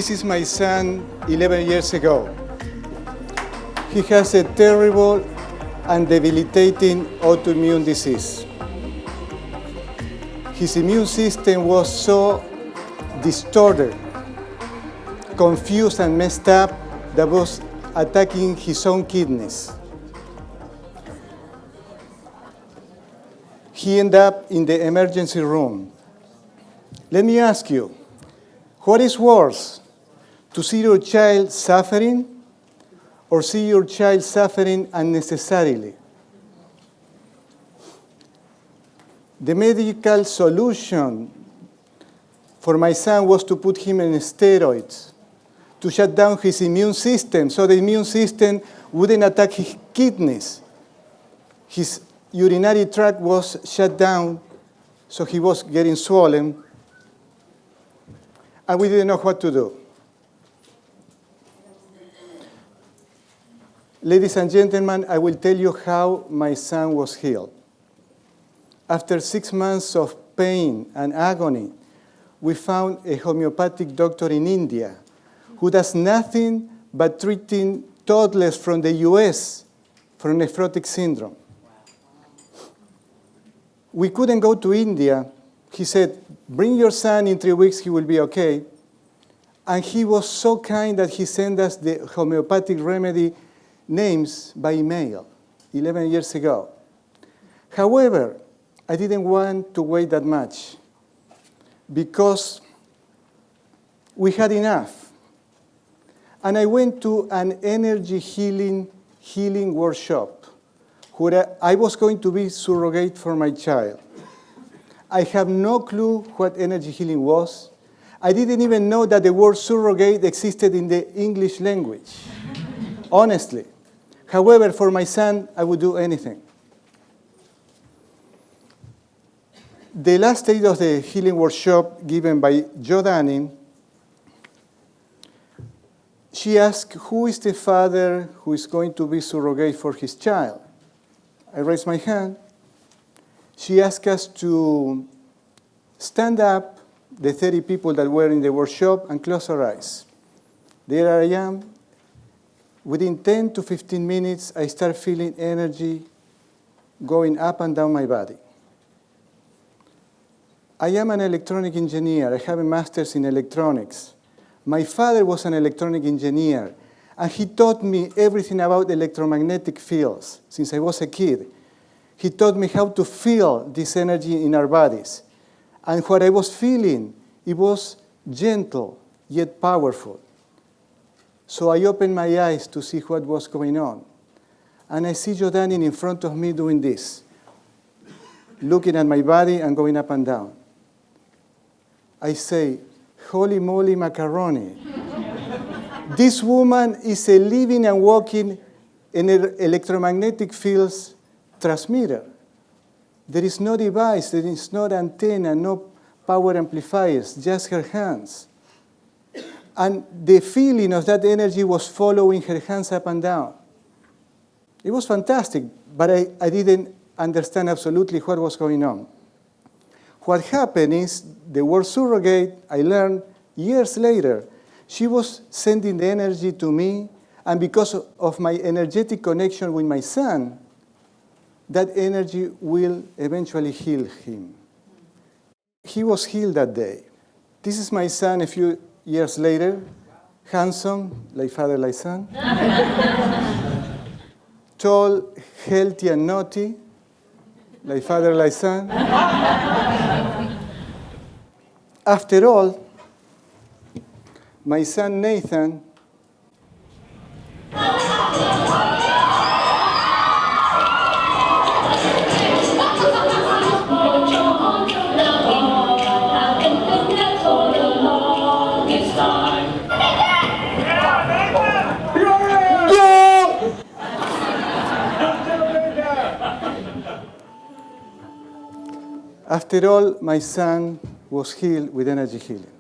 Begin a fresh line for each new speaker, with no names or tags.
This is my son 11 years ago. He has a terrible and debilitating autoimmune disease. His immune system was so distorted, confused and messed up that was attacking his own kidneys. He ended up in the emergency room. Let me ask you, what is worse, to see your child suffering or see your child suffering unnecessarily? The medical solution for my son was to put him in steroids, to shut down his immune system so the immune system wouldn't attack his kidneys. His urinary tract was shut down, so he was getting swollen, and we didn't know what to do. Ladies and gentlemen, I will tell you how my son was healed. After 6 months of pain and agony, we found a homeopathic doctor in India who does nothing but treating toddlers from the US for nephrotic syndrome. We couldn't go to India. He said, bring your son, in 3 weeks he will be okay. And he was so kind that he sent us the homeopathic remedy names by email 11 years ago. However, I didn't want to wait that much because we had enough. And I went to an energy healing workshop where I was going to be surrogate for my child. I have no clue what energy healing was. I didn't even know that the word surrogate existed in the English language, honestly. However, for my son, I would do anything. The last day of the healing workshop given by Jo Danning, she asked, who is the father who is going to be surrogate for his child? I raised my hand. She asked us to stand up, the 30 people that were in the workshop, and close our eyes. There I am. Within 10 to 15 minutes, I start feeling energy going up and down my body. I am an electronic engineer. I have a master's in electronics. My father was an electronic engineer, and he taught me everything about electromagnetic fields since I was a kid. He taught me how to feel this energy in our bodies. And what I was feeling, it was gentle, yet powerful. So I opened my eyes to see what was going on. And I see Jo Danning in front of me doing this, looking at my body and going up and down. I say, holy moly macaroni. This woman is a living and walking electromagnetic fields transmitter. There is no device, there is no antenna, no power amplifiers, just her hands. And the feeling of that energy was following her hands up and down. It was fantastic, but I didn't understand absolutely what was going on. What happened is the word surrogate, I learned years later, she was sending the energy to me, and because of my energetic connection with my son, that energy will eventually heal him. He was healed that day. This is my son a few years later, handsome, like father, like son. Tall, healthy, and naughty, like father, like son. After all, my son Nathan After all, my son was healed with energy healing.